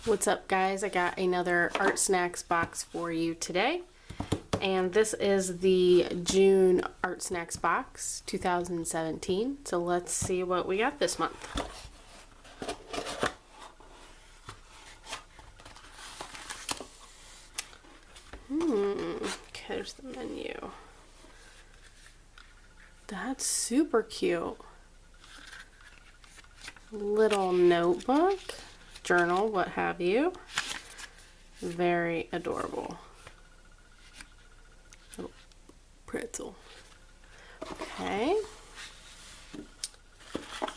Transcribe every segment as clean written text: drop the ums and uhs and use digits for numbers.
What's up, guys? I got another Artsnacks box for you today, and this is the June Artsnacks box 2017. So let's see what we got this month. Okay, there's the menu. That's super cute. Little notebook, journal, what have you. Very adorable. Little pretzel. Okay.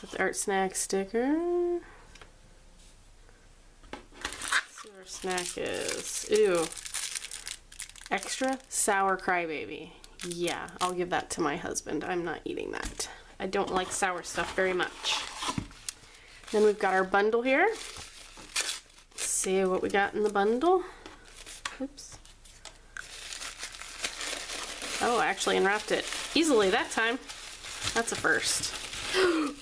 With the Artsnacks sticker. Let's see what our snack is. Ooh. Extra sour crybaby. Yeah, I'll give that to my husband. I'm not eating that. I don't like sour stuff very much. Then we've got our bundle here. Let's see what we got in the bundle. Oops. Oh, I actually unwrapped it easily that time. That's a first. Ooh.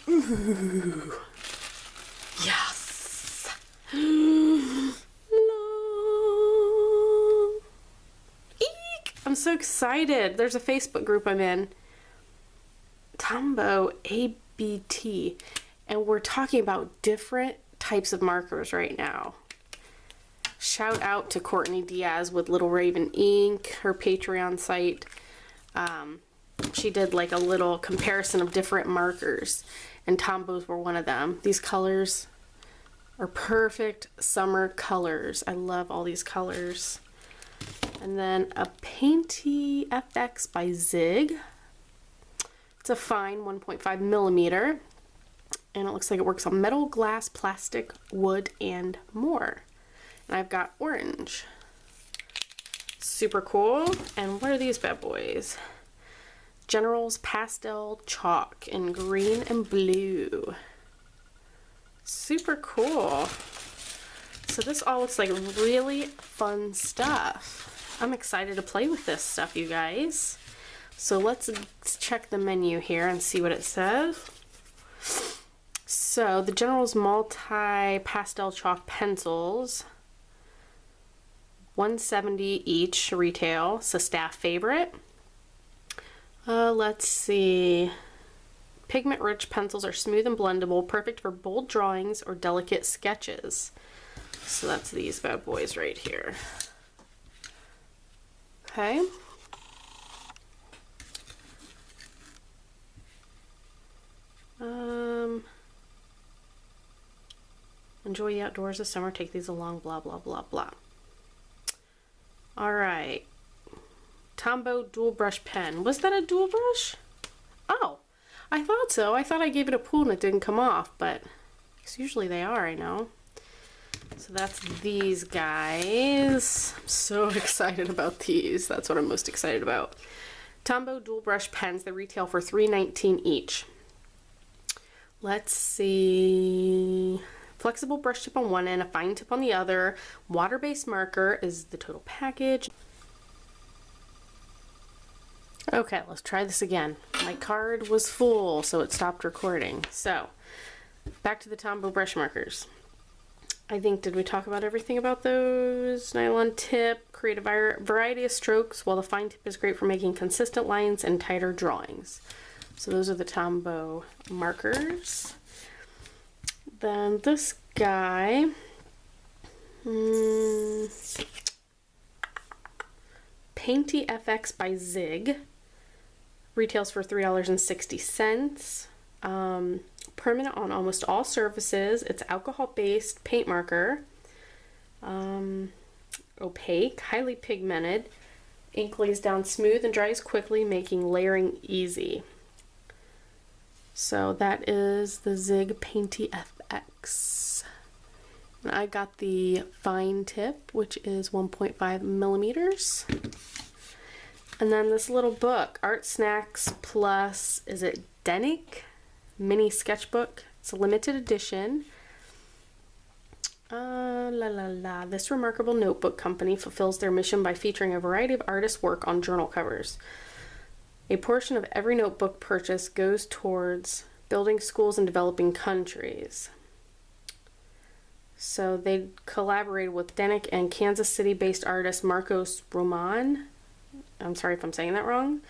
Yes. No. Eek. I'm so excited. There's a Facebook group I'm in. Tombow ABT. And we're talking about different types of markers right now. Shout out to Courtney Diaz with Little Raven Ink, her Patreon site. She did like a little comparison of different markers, and Tombow's were one of them. These colors are perfect summer colors. I love all these colors. And then a Painty FX by Zig. It's a fine 1.5 millimeter. And it looks like it works on metal, glass, plastic, wood, and more. And I've got orange. Super cool. And what are these bad boys? General's Pastel Chalk in green and blue. Super cool. So this all looks like really fun stuff. I'm excited to play with this stuff, you guys. So let's check the menu here and see what it says. So the General's multi-pastel chalk pencils, $170 each retail. It's a staff favorite. Let's see. Pigment-rich pencils are smooth and blendable, perfect for bold drawings or delicate sketches. So that's these bad boys right here. Okay. Enjoy the outdoors this summer. Take these along, blah, blah, blah, blah. All right. Tombow dual brush pen. Was that a dual brush? Oh, I thought so. I thought I gave it a pull and it didn't come off, but usually they are, I know. So that's these guys. I'm so excited about these. That's what I'm most excited about. Tombow dual brush pens. They retail for $3.19 each. Let's see. Flexible brush tip on one end, a fine tip on the other. Water-based marker is the total package. Okay, let's try this again. My card was full, so it stopped recording. So, back to the Tombow brush markers. I think, did we talk about everything about those? Nylon tip, create a variety of strokes, while the fine tip is great for making consistent lines and tighter drawings. So those are the Tombow markers. Then this guy, Painty FX by Zig, retails for $3.60. Permanent on almost all surfaces. It's alcohol-based paint marker, opaque, highly pigmented. Ink lays down smooth and dries quickly, making layering easy. So that is the Zig Painty FX. And I got the fine tip, which is 1.5 millimeters. And then this little book, Artsnacks Plus, is it Denick? Mini sketchbook. It's a limited edition. This remarkable notebook company fulfills their mission by featuring a variety of artists' work on journal covers. A portion of every notebook purchase goes towards building schools in developing countries. So they collaborated with Denick and Kansas City-based artist Marcos Roman, I'm sorry if I'm saying that wrong,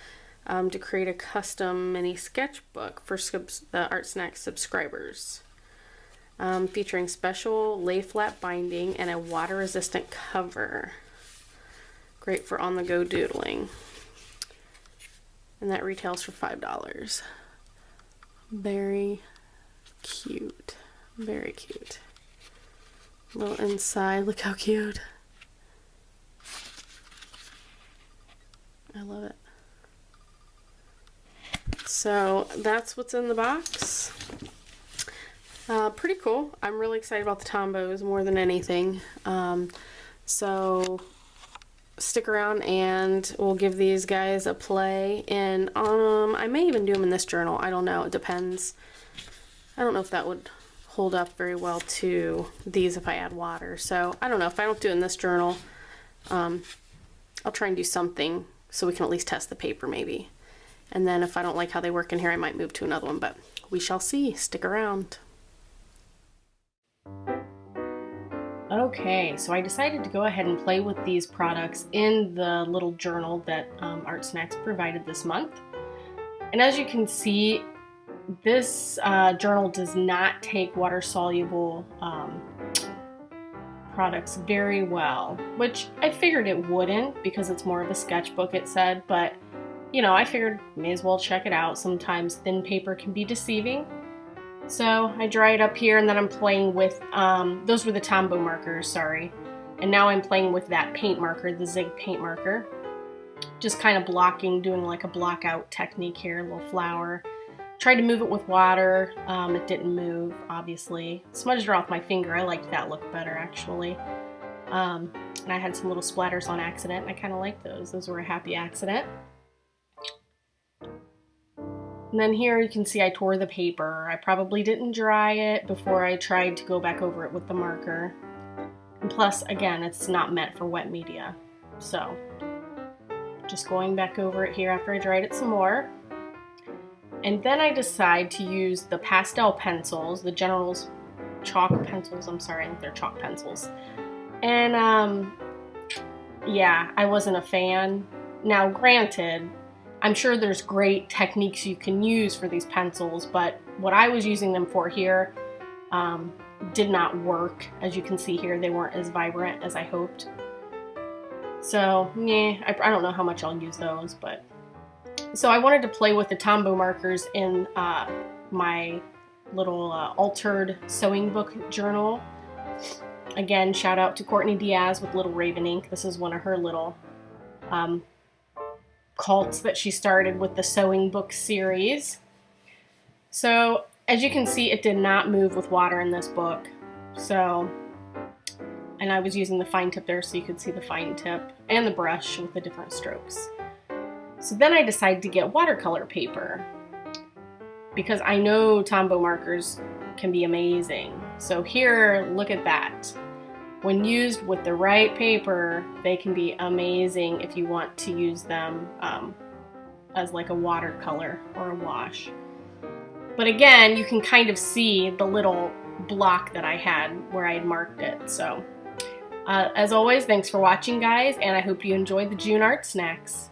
to create a custom mini sketchbook for the Artsnacks subscribers, featuring special lay flat binding and a water-resistant cover. Great for on-the-go doodling. And that retails for $5. Very cute. Very cute. Little inside, look how cute. I love it. So that's what's in the box. Pretty cool. I'm really excited about the Tombos more than anything. So stick around and we'll give these guys a play. And I may even do them in this journal. I don't know. It depends. I don't know if that would hold up very well to these if I add water. So I don't know. If I don't do it in this journal, I'll try and do something so we can at least test the paper maybe. And then if I don't like how they work in here, I might move to another one, but we shall see. Stick around. Okay, so I decided to go ahead and play with these products in the little journal that Artsnacks provided this month. And as you can see, this journal does not take water-soluble products very well, which I figured it wouldn't because it's more of a sketchbook, it said, but you know, I figured may as well check it out. Sometimes thin paper can be deceiving. So I dry it up here and then I'm playing with, those were the Tombow markers, sorry. And now I'm playing with that paint marker, the Zig paint marker. Just kind of blocking, doing like a block out technique here, a little flower. Tried to move it with water, it didn't move, obviously. Smudged her off my finger, I liked that look better actually. And I had some little splatters on accident, and I kind of liked those. Those were a happy accident. And then here you can see I tore the paper. I probably didn't dry it before I tried to go back over it with the marker. And plus, again, it's not meant for wet media. So, just going back over it here after I dried it some more. And then I decide to use the pastel pencils, the General's chalk pencils. I'm sorry, I think they're chalk pencils. And yeah, I wasn't a fan. Now, granted, I'm sure there's great techniques you can use for these pencils, but what I was using them for here did not work. As you can see here, they weren't as vibrant as I hoped. So, yeah, I don't know how much I'll use those, but... So I wanted to play with the Tombow markers in my little altered sewing book journal. Again, shout out to Courtney Diaz with Little Raven Ink. This is one of her little cults that she started with the sewing book series. So as you can see, it did not move with water in this book. So, and I was using the fine tip there so you could see the fine tip and the brush with the different strokes. So then I decided to get watercolor paper because I know Tombow markers can be amazing. So here, look at that. When used with the right paper, they can be amazing if you want to use them as like a watercolor or a wash. But again, you can kind of see the little block that I had where I had marked it. So as always, thanks for watching, guys, and I hope you enjoyed the June Art Snacks.